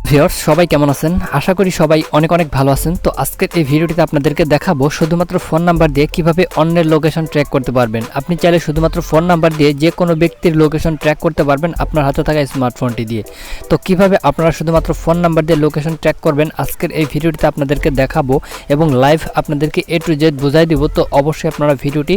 Viewers সবাই কেমন আছেন? আশা করি সবাই অনেক অনেক ভালো আছেন। তো আজকের এই ভিডিওটিতে আপনাদেরকে দেখাবো শুধুমাত্র ফোন নাম্বার দিয়ে কিভাবে অন্যের লোকেশন ট্র্যাক করতে পারবেন। আপনি চাইলে শুধুমাত্র ফোন নাম্বার দিয়ে যে কোনো ব্যক্তির লোকেশন ট্র্যাক করতে পারবেন আপনার হাতে থাকা স্মার্টফোনটি দিয়ে। তো কিভাবে আপনারা শুধুমাত্র ফোন নাম্বার দিয়ে লোকেশন ট্র্যাক করবেন আজকের এই ভিডিওটিতে আপনাদেরকে দেখাবো এবং লাইভ আপনাদেরকে A to Z বুঝাই দিব। তো অবশ্যই আপনারা ভিডিওটি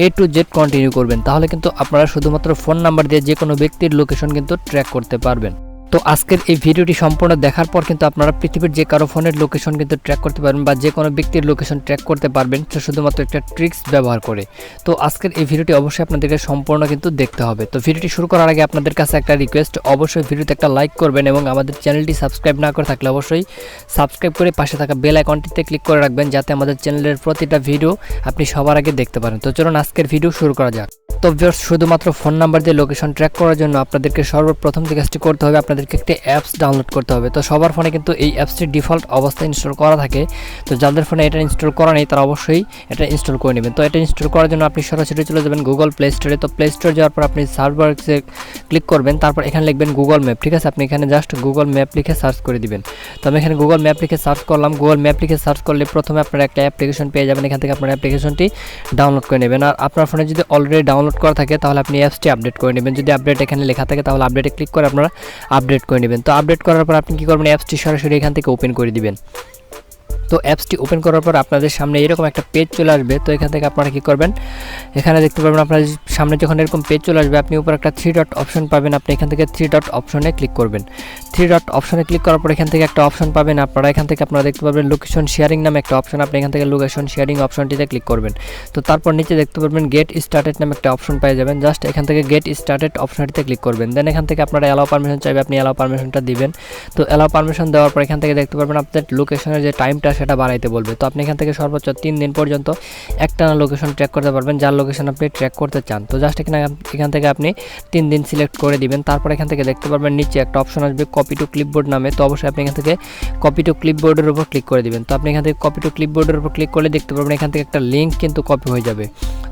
A to Z কন্টিনিউ করবেন, তাহলে কিন্তু আপনারা শুধুমাত্র ফোন নাম্বার দিয়ে যে কোনো ব্যক্তির লোকেশন কিন্তু ট্র্যাক করতে পারবেন। তো আজকের এই ভিডিওটি সম্পূর্ণ দেখার পর কিন্তু আপনারা পৃথিবীর যে কারো ফোনের লোকেশন কিন্তু ট্র্যাক করতে পারবেন বা যে কোনো ব্যক্তির লোকেশন ট্র্যাক করতে পারবেন, তো শুধুমাত্র একটা ট্রিক্স ব্যবহার করে। তো আজকের এই ভিডিওটি অবশ্যই আপনাদেরকে সম্পূর্ণ কিন্তু দেখতে হবে। তো ভিডিওটি শুরু করার আগে আপনাদের কাছে একটা রিকোয়েস্ট, অবশ্যই ভিডিওতে একটা লাইক করবেন এবং আমাদের চ্যানেলটি সাবস্ক্রাইব না করে থাকলে অবশ্যই সাবস্ক্রাইব করে পাশে থাকা বেল আইকনটিতে ক্লিক করে রাখবেন, যাতে আমাদের চ্যানেলের প্রতিটা ভিডিও আপনি সবার আগে দেখতে পারেন। তো চলুন আজকের ভিডিও শুরু করা যাক। তো ভিউয়ার্স শুধুমাত্র ফোন নাম্বার দিয়ে লোকেশন ট্র্যাক করার জন্য আপনাদেরকে সর্বপ্রথম যে কাজটি করতে হবে, আপনাদেরকে একটি অ্যাপস ডাউনলোড করতে হবে। তো সবার ফোনে কিন্তু এই অ্যাপসটি ডিফল্ট অবস্থায় ইনস্টল করা থাকে। তো যাদের ফোনে এটা ইনস্টল করা নেই তারা অবশ্যই এটা ইনস্টল করে নেবেন। তো এটা ইনস্টল করার জন্য আপনি সরাসরি চলে যাবেন গুগল প্লে স্টোরে। তো প্লে স্টোরে যাওয়ার পর আপনি সার্চ বক্সে ক্লিক করবেন, তারপর এখানে লিখবেন গুগল ম্যাপ। ঠিক আছে, আপনি এখানে জাস্ট গুগল ম্যাপ লিখে সার্চ করে দিবেন। তো আমি এখানে গুগল ম্যাপ লিখে সার্চ করলাম। গুগল ম্যাপ লিখে সার্চ করলে প্রথমে আপনারা একটা অ্যাপ্লিকেশন পেয়ে যাবেন। এখান থেকে আপনার অ্যাপ্লিকেশনটি ডাউনলোড করে নেবেন। আর আপনার ফোনে যদি অলরেডি ডাউনলোড করা থাকে তাহলে আপনি অ্যাপসটি আপডেট করে নেবেন। যদি আপডেট এখানে লেখা থাকে তাহলে আপডেটে ক্লিক করে আপনারা আপডেট করে নেবেন। তো আপডেট করার পর আপনি কী করবেন, অ্যাপসটি সরাসরি এখান থেকে ওপেন করে দিবেন। তো অ্যাপসটি ওপেন করার পর আপনাদের সামনে এরকম একটা পেজ চলে আসবে। তো এখান থেকে আপনারা কী করবেন, এখানে দেখতে পারবেন আপনার সামনে যখন এরকম পেজ চলে আসবে আপনি উপর একটা 3 ডট অপশন পাবেন। আপনি এখান থেকে 3 ডট অপশনে ক্লিক করবেন। 3 ডট অপশনে ক্লিক করার পর এখান থেকে একটা অপশন পাবেন আপনারা। এখান থেকে আপনারা দেখতে পারবেন লোকেশন শেয়ারিং নামে একটা অপশন। আপনি এখান থেকে লোকেশন শেয়ারিং অপশনটিতে ক্লিক করবেন। তো তারপর নিচে দেখতে পারবেন গেট স্টার্টেড নামে একটা অপশন পেয়ে যাবেন। জাস্ট এখান থেকে গেট স্টার্টেড অপশনটিতে ক্লিক করবেন। দেন এখান থেকে আপনারা অ্যালাউ পারমিশন চাইবে, আপনি অ্যালাউ পারমিশনটা দিবেন। তো অ্যালাউ পারমিশন দেওয়ার পর এখান থেকে দেখতে পারবেন আপনার লোকেশনের যে টাইমটা সেটা বাড়াইতে বলবে। তো আপনি এখান থেকে সর্বোচ্চ 3 দিন পর্যন্ত একটানা লোকেশন ট্র্যাক করতে পারবেন, যার লোকেশন আপনি ট্র্যাক করতে চান। তো জাস্ট এখান থেকে আপনি 3 দিন সিলেক্ট করে দিবেন। তারপর এখান থেকে দেখতে পারবেন নিচে একটা অপশন আসবে কপি টু ক্লিপবোর্ড নামে। তো অবশ্যই আপনি এখান থেকে কপি টু ক্লিপবোর্ডের উপর ক্লিক করে দিবেন। তো আপনি এখান থেকে কপি টু ক্লিপবোর্ডের উপর ক্লিক করলে দেখতে পারবেন এখান থেকে একটা লিঙ্ক কিন্তু কপি হয়ে যাবে।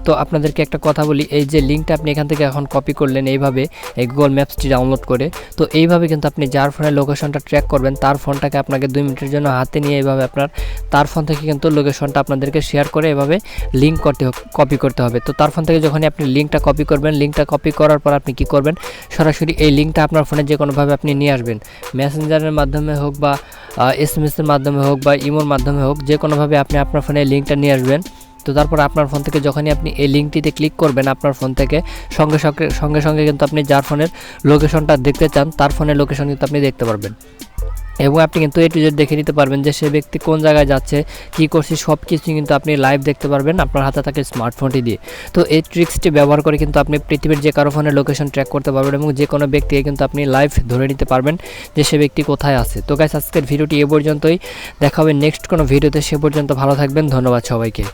তো আপনাদেরকে একটা কথা বলি, এই যে লিঙ্কটা আপনি এখান থেকে এখন কপি করলেন এইভাবে এই গুগল ম্যাপসটি ডাউনলোড করে, তো এইভাবে কিন্তু আপনি যার ফোনের লোকেশনটা ট্র্যাক করবেন তার ফোনটাকে আপনাকে 2 মিনিটের জন্য হাতে নিয়ে এইভাবে আপনার তার ফোন থেকে কিন্তু লোকেশনটা আপনাদেরকে শেয়ার করে এভাবে লিঙ্ক কপি করতে হবে। তো তার ফোন থেকে যখনই আপনি লিঙ্কটা কপি করবেন, লিঙ্কটা কপি করার পর আপনি কি করবেন, সরাসরি এই লিঙ্কটা আপনার ফোনে যে কোনোভাবে আপনি নিয়ে আসবেন, মেসেঞ্জারের মাধ্যমে হোক বা SMS-এর মাধ্যমে হোক বা ইমোর মাধ্যমে হোক, যে কোনোভাবে আপনি আপনার ফোনে লিঙ্কটা নিয়ে আসবেন। তো তারপর আপনার ফোন থেকে যখনই আপনি এই লিঙ্কটিতে ক্লিক করবেন আপনার ফোন থেকে সঙ্গে সঙ্গে কিন্তু আপনি যার ফোনের লোকেশনটা দেখতে চান তার ফোনের লোকেশন কিন্তু আপনি দেখতে পারবেন এবং আপনি কিন্তু A to Z দেখে নিতে পারবেন যে সে ব্যক্তি কোন জায়গায় যাচ্ছে, কী করছে, সব কিছু কিন্তু আপনি লাইভ দেখতে পারবেন আপনার হাতে থাকে স্মার্টফোনটি দিয়ে। তো এই ট্রিক্সটি ব্যবহার করে কিন্তু আপনি পৃথিবীর যে কারো ফোনের লোকেশন ট্র্যাক করতে পারবেন এবং যে কোনো ব্যক্তিকে কিন্তু আপনি লাইভ ধরে নিতে পারবেন যে সে ব্যক্তি কোথায় আছে। তো গাইস আজকের ভিডিওটি এ পর্যন্তই, দেখা হবে নেক্সট কোনো ভিডিওতে। সে পর্যন্ত ভালো থাকবেন, ধন্যবাদ সবাইকে।